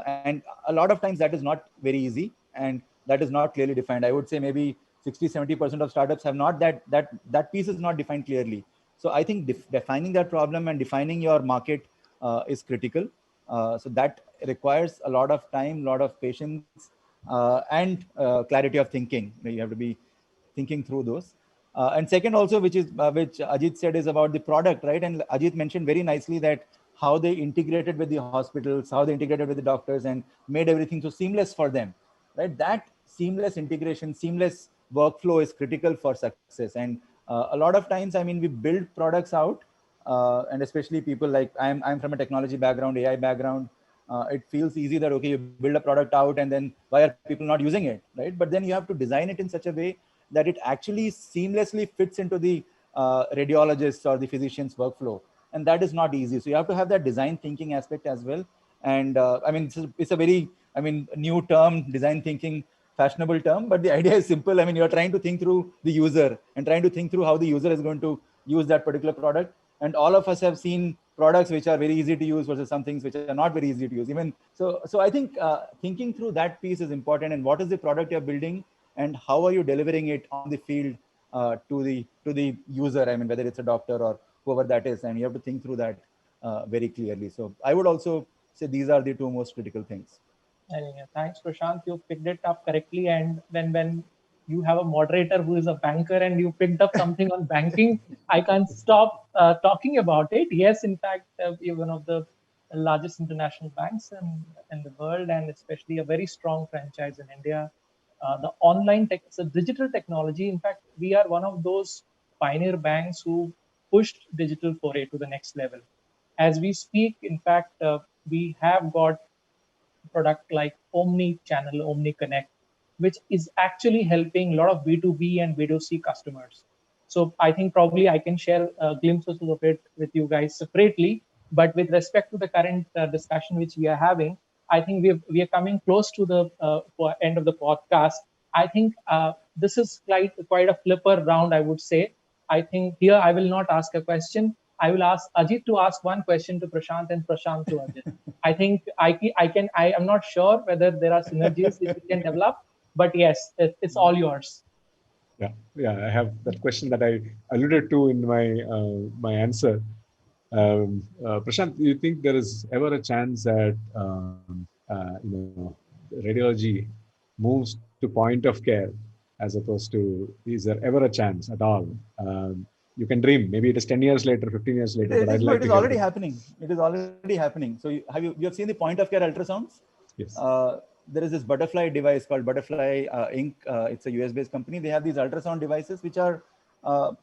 And a lot of times that is not very easy and that is not clearly defined. I would say maybe 60-70% of startups have not that piece is not defined clearly. So I think defining that problem and defining your market is critical. So that requires a lot of time, a lot of patience, and clarity of thinking. You have to be thinking through those. And second also, which Ajit said, is about the product, right? And Ajit mentioned very nicely that how they integrated with the hospitals, how they integrated with the doctors and made everything so seamless for them, right? That seamless integration, seamless workflow is critical for success. And a lot of times, I mean, we build products out and especially people like I'm from a technology background, AI background. It feels easy that, okay, you build a product out and then why are people not using it, right? But then you have to design it in such a way that it actually seamlessly fits into the radiologist or the physician's workflow. And that is not easy. So you have to have that design thinking aspect as well. And I mean, it's a very, I mean, new term, design thinking, fashionable term, but the idea is simple. I mean, you're trying to think through the user and trying to think through how the user is going to use that particular product. And all of us have seen products which are very easy to use versus some things which are not very easy to use. Even so I think thinking through that piece is important. And what is the product you're building, and how are you delivering it on the field to the user? I mean, whether it's a doctor or whoever that is, and you have to think through that very clearly. So I would also say these are the two most critical things. And thanks, Prashant. You picked it up correctly. And when you have a moderator who is a banker and you picked up something on banking, I can't stop talking about it. Yes, in fact, you're one of the largest international banks in the world, and especially a very strong franchise in India. The online tech, so digital technology. In fact, we are one of those pioneer banks who pushed digital foray to the next level. As we speak, in fact, we have got product like Omni Channel, Omni Connect, which is actually helping a lot of B2B and B2C customers. So I think probably I can share glimpses of it with you guys separately. But with respect to the current discussion which we are having, I think we are coming close to the end of the podcast. I think this is quite a flipper round, I would say. I think here I will not ask a question. I will ask Ajit to ask one question to Prashant and Prashant to Ajit. I think I am not sure whether there are synergies which we can develop, but yes, it's all yours. Yeah, I have that question that I alluded to in my answer. Prashant, do you think there is ever a chance that radiology moves to point of care as opposed to? Is there ever a chance at all? You can dream. Maybe it is 10 years later, 15 years later, but I'd like It to is hear already that. happening. It is already happening. So you have seen the point of care ultrasounds? Yes. There is this Butterfly device called Butterfly Inc. It's a US based company. They have these ultrasound devices which are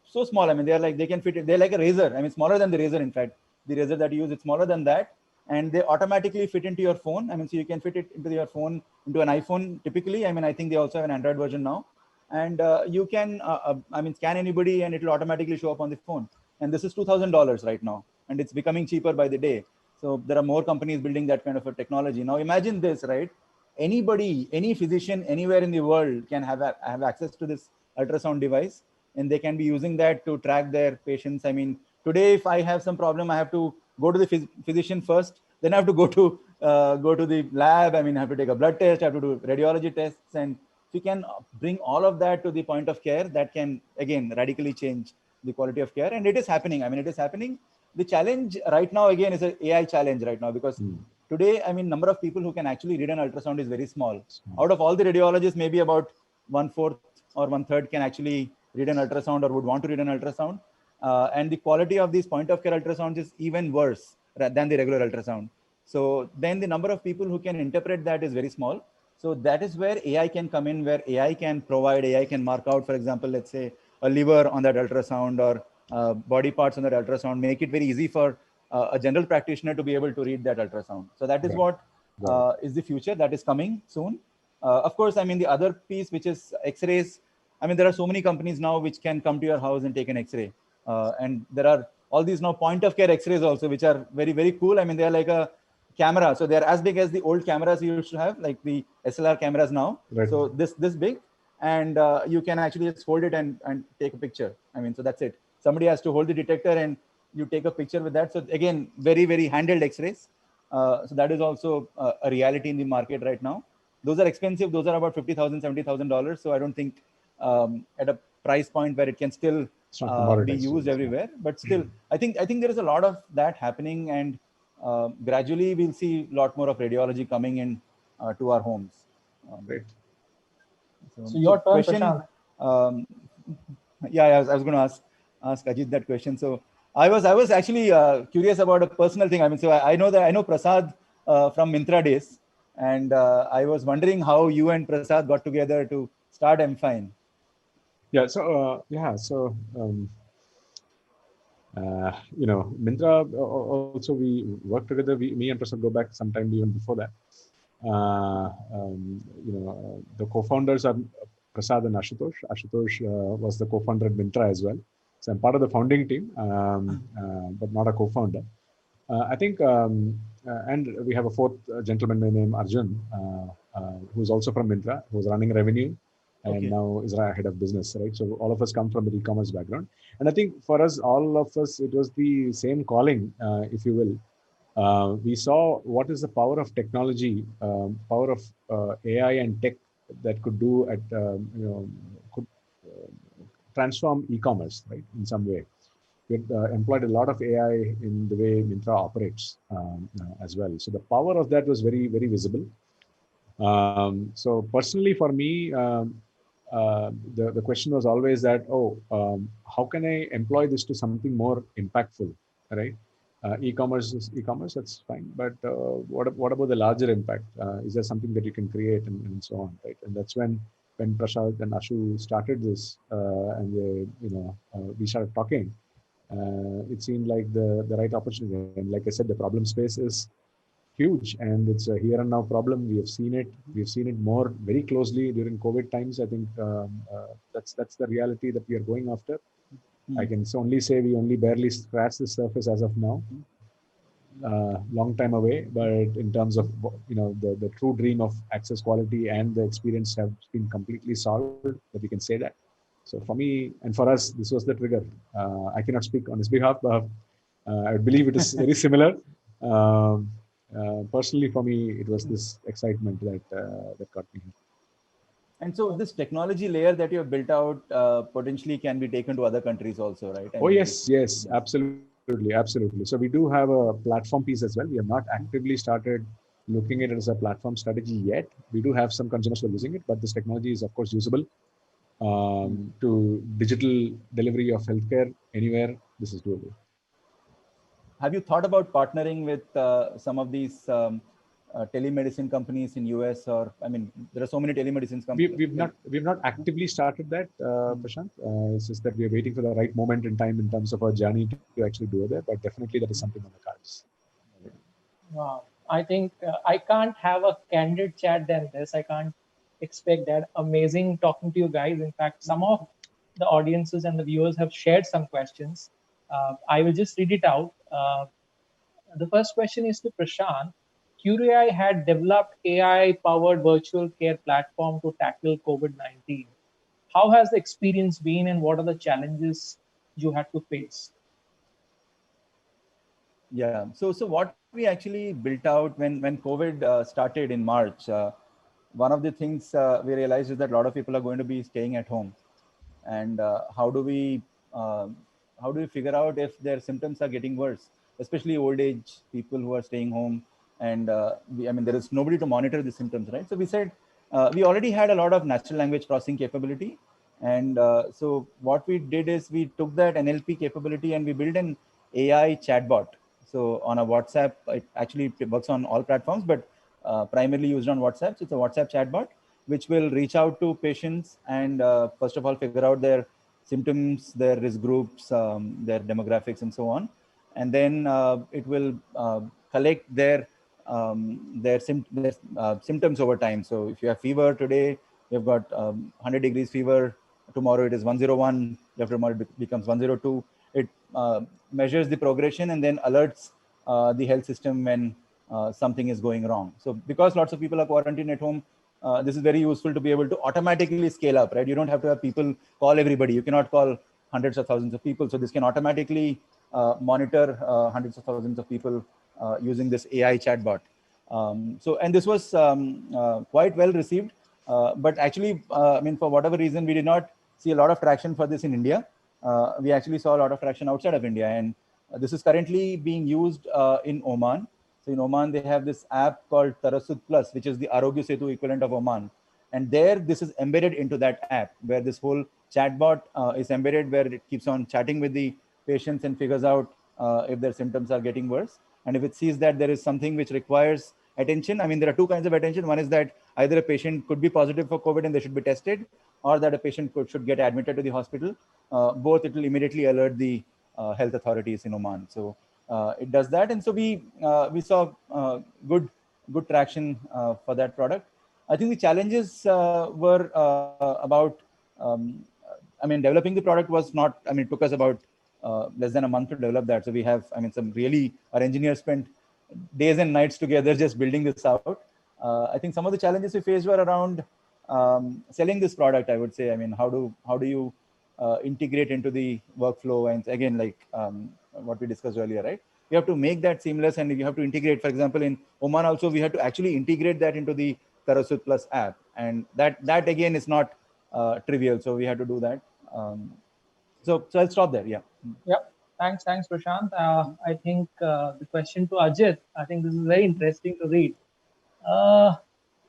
so small. I mean, they can fit it. They're like a razor. I mean, smaller than the razor. In fact, the razor that you use is smaller than that, and they automatically fit into your phone. I mean, so you can fit it into your phone, into an iPhone. Typically, I mean, I think they also have an Android version now, and you can, I mean, scan anybody, and it will automatically show up on the phone. And this is $2,000 right now, and it's becoming cheaper by the day. So there are more companies building that kind of a technology. Now imagine this, right? Anybody, any physician anywhere in the world can have access to this ultrasound device, and they can be using that to track their patients. I mean, today if I have some problem, I have to go to the physician first, then I have to go to the lab. I mean, I have to take a blood test, I have to do radiology tests, and if we can bring all of that to the point of care, that can again radically change the quality of care. And it is happening. I mean, it is happening. The challenge right now again is an AI challenge right now, because today, I mean, number of people who can actually read an ultrasound is very small. Out of all the radiologists, maybe about 1/4 or 1/3 can actually read an ultrasound or would want to read an ultrasound. And the quality of these point of care ultrasounds is even worse than the regular ultrasound. So then the number of people who can interpret that is very small. So that is where AI can come in, where AI can mark out, for example, let's say a liver on that ultrasound, or body parts on that ultrasound, make it very easy for a general practitioner to be able to read that ultrasound. So that is what is the future that is coming soon. Of course, I mean, the other piece, which is X-rays. I mean, there are so many companies now which can come to your house and take an X-ray. And there are all these now point of care X-rays also, which are very, very cool. I mean, they're like a camera. So they're as big as the old cameras you used to have, like the SLR cameras now. Right. So this big. And you can actually just hold it and take a picture. I mean, so that's it. Somebody has to hold the detector and you take a picture with that. So again, very, very handheld X-rays. So that is also a reality in the market right now. Those are expensive. Those are about $50,000, $70,000. So I don't think at a price point where it can still be used everywhere. But still, I think there is a lot of that happening, and gradually we'll see a lot more of radiology coming in to our homes. Great. So your turn, question, Prashant. I was going to ask Ajit that question. So I was actually curious about a personal thing. I mean, so I know Prasad from Myntra days, and I was wondering how you and Prasad got together to start MFine. Yeah. So Myntra, also we work together. Me and Prasad go back sometime even before that. The co-founders are Prasad and Ashutosh. Ashutosh was the co-founder at Myntra as well. So I'm part of the founding team, but not a co-founder. I think, and we have a fourth gentleman named Arjun, who's also from Myntra, who's running revenue, and now is head of business, right? So all of us come from the e-commerce background. And I think for us, all of us, it was the same calling, if you will. We saw what is the power of technology, power of AI and tech that could do could transform e-commerce, right, in some way. We've employed a lot of AI in the way Myntra operates as well. So the power of that was very, very visible. So personally for me, the question was always that, how can I employ this to something more impactful, right? E-commerce is e-commerce, that's fine. But what about the larger impact? Is there something that you can create and so on, right? And that's when Prasad and Ashu started this, and we started talking. It seemed like the right opportunity. And like I said, the problem space is huge, and it's a here and now problem. We have seen it. We've seen it more very closely during COVID times. I think that's the reality that we are going after. I can only say we only barely scratched the surface as of now. Long time away, but in terms of the true dream of access, quality, and the experience have been completely solved. That we can say that. So for me and for us, this was the trigger. I cannot speak on his behalf, but I believe it is very similar. Personally, for me, it was this excitement that got me here. And so this technology layer that you have built out potentially can be taken to other countries also, right? Yes, absolutely. Absolutely. So we do have a platform piece as well. We have not actively started looking at it as a platform strategy yet. We do have some consumers who are using it, but this technology is of course usable to digital delivery of healthcare anywhere. This is doable. Have you thought about partnering with some of these telemedicine companies in US? Or I mean, there are so many telemedicine companies. We've not actively started that, Prashant. It's just that we are waiting for the right moment in time in terms of our journey to actually do it. But definitely that is something on the cards. I think I can't have a candid chat than this. I can't expect that. Amazing talking to you guys. In fact, some of the audiences and the viewers have shared some questions. I will just read it out. The first question is to Prashant. QRI had developed AI-powered virtual care platform to tackle COVID-19. How has the experience been, and what are the challenges you had to face? Yeah. So what we actually built out when COVID started in March, one of the things we realized is that a lot of people are going to be staying at home, and how do we figure out if their symptoms are getting worse, especially old age people who are staying home, and I mean there is nobody to monitor the symptoms, right? So we said we already had a lot of natural language processing capability, and so what we did is we took that NLP capability and we built an AI chatbot. So on a WhatsApp, it actually works on all platforms, but primarily used on WhatsApp. So it's a WhatsApp chatbot, which will reach out to patients and first of all, figure out their symptoms, their risk groups, their demographics, and so on. And then it will collect their symptoms over time. So if you have fever today, you've got 100 degrees fever, tomorrow it is 101, after tomorrow it becomes 102. It measures the progression and then alerts the health system when something is going wrong. So because lots of people are quarantined at home, this is very useful to be able to automatically scale up, right? You don't have to have people call everybody. You cannot call hundreds of thousands of people. So this can automatically monitor hundreds of thousands of people using this AI chatbot. And this was quite well received. But actually, I mean, for whatever reason, we did not see a lot of traction for this in India. We actually saw a lot of traction outside of India. And this is currently being used in Oman. So in Oman, they have this app called Tarasut Plus, which is the Arogya Setu equivalent of Oman. And there, this is embedded into that app, where this whole chatbot is embedded, where it keeps on chatting with the patients and figures out if their symptoms are getting worse. And if it sees that there is something which requires attention, I mean, there are two kinds of attention. One is that either a patient could be positive for COVID and they should be tested, or that a patient should get admitted to the hospital. Both, it will immediately alert the health authorities in Oman. So it does that. And so we saw good traction for that product. I think the challenges were about, I mean, developing the product was not, I mean, it took us about less than a month to develop that. So we have, I mean, our engineers spent days and nights together just building this out. I think some of the challenges we faced were around selling this product, I would say. I mean, how do you integrate into the workflow? And again, like what we discussed earlier, right? You have to make that seamless, and you have to integrate. For example, in Oman also, we had to actually integrate that into the Tarasut Plus app, and that again is not trivial. So we had to do that. So I'll stop there. Yeah. Yep. Thanks, Prashant. I think the question to Ajit, I think this is very interesting to read.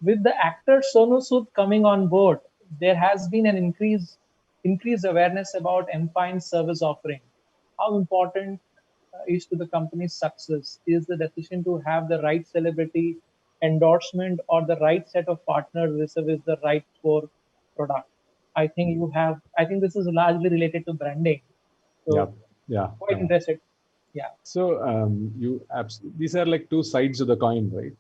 With the actor Sonu Sood coming on board, there has been an increased awareness about Empine's service offering. How important is to the company's success is the decision to have the right celebrity endorsement or the right set of partners with the right core product. I think this is largely related to branding. So yeah. Quite interested. Yeah. So these are like two sides of the coin, right?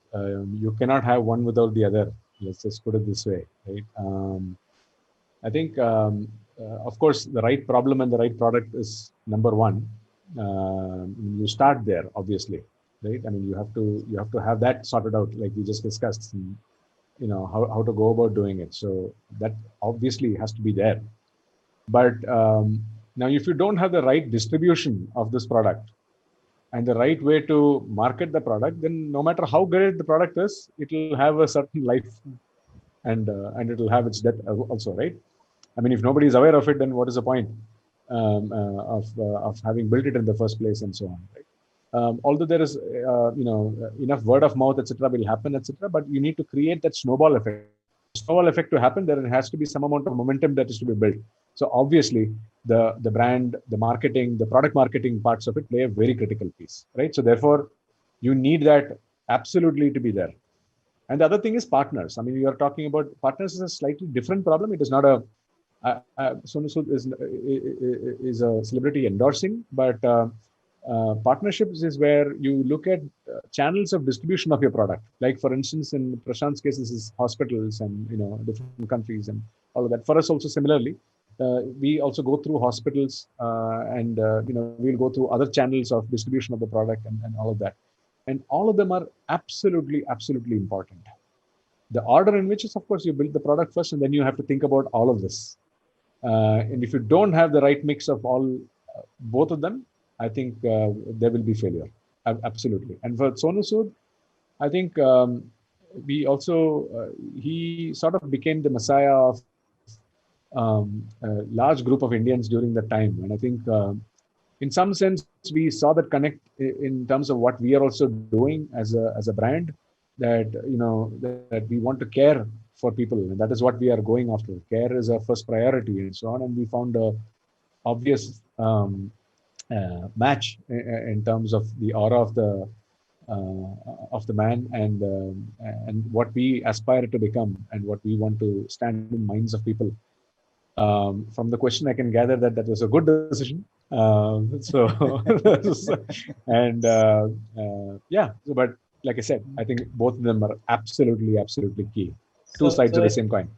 You cannot have one without the other. Let's just put it this way, right? I think, of course, the right problem and the right product is number one. You start there, obviously, right? I mean, you have to have that sorted out, like we just discussed. And, you know how to go about doing it. So that obviously has to be there. But now, if you don't have the right distribution of this product and the right way to market the product, then no matter how great the product is, it will have a certain life, and it will have its death also, right? I mean, if nobody is aware of it, then what is the point? of having built it in the first place and so on. Right? Although there is enough word of mouth, etc., will happen, etc., but you need to create that snowball effect. Snowball effect to happen, there has to be some amount of momentum that is to be built. So obviously, the brand, the marketing, the product marketing parts of it play a very critical piece, right? So therefore, you need that absolutely to be there. And the other thing is partners. I mean, you are talking about partners is a slightly different problem. It is not a Sonu Sood is a celebrity endorsing, but partnerships is where you look at channels of distribution of your product. Like for instance, in Prashant's case, this is hospitals and different countries and all of that. For us also similarly, we also go through hospitals and we'll go through other channels of distribution of the product and all of that. And all of them are absolutely important. The order in which is, of course, you build the product first, and then you have to think about all of this. And if you don't have the right mix of all, both of them, I think there will be failure. Absolutely. And for Sonu Sood, I think we also, he sort of became the messiah of a large group of Indians during that time. And I think in some sense, we saw that connect in terms of what we are also doing as a brand, that, that we want to care for people. And that is what we are going after. Care is our first priority and so on. And we found a obvious match in terms of the aura of the man and what we aspire to become and what we want to stand in minds of people. From the question, I can gather that was a good decision. And but like I said, I think both of them are absolutely key. Two sides of the same coin.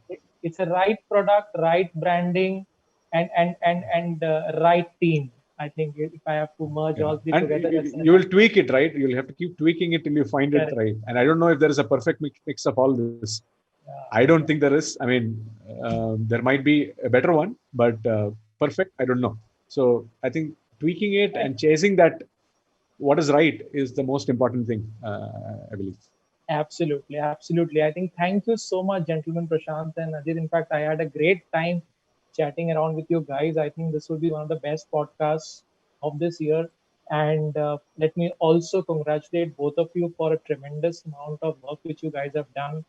It's a right product, right branding, and right team. I think if I have to merge all three together, you will tweak it, right? You'll have to keep tweaking it till you find it right. And I don't know if there is a perfect mix of all this. I don't think there is. I mean, there might be a better one, but perfect, I don't know. So I think tweaking it and chasing that, what is right, is the most important thing, I believe. Absolutely. I think thank you so much, gentlemen, Prashant and Ajit. In fact, I had a great time chatting around with you guys. I think this will be one of the best podcasts of this year. And let me also congratulate both of you for a tremendous amount of work which you guys have done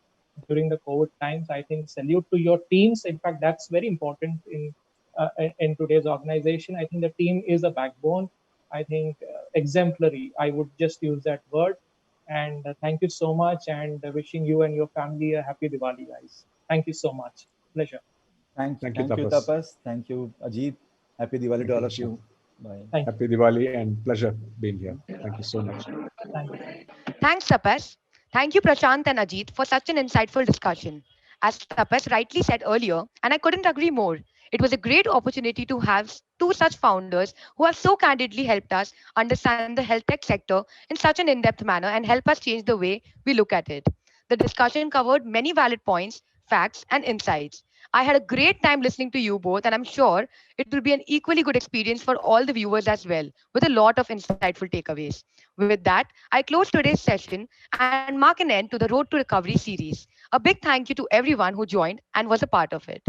during the COVID times. I think salute to your teams. In fact, that's very important in today's organization. I think the team is a backbone. I think exemplary. I would just use that word. And thank you so much. And wishing you and your family a happy Diwali, guys. Thank you so much. Pleasure. Thank you, Tapas. Thank you, Ajit. Happy Diwali to all of you. Bye. Happy Diwali and pleasure being here. Thank you so much. Thank you. Thanks, Tapas. Thank you, Prashant and Ajit, for such an insightful discussion. As Tapas rightly said earlier, and I couldn't agree more, it was a great opportunity to have two such founders who have so candidly helped us understand the health tech sector in such an in-depth manner and help us change the way we look at it. The discussion covered many valid points, facts, and insights. I had a great time listening to you both, and I'm sure it will be an equally good experience for all the viewers as well, with a lot of insightful takeaways. With that, I close today's session and mark an end to the Road to Recovery series. A big thank you to everyone who joined and was a part of it.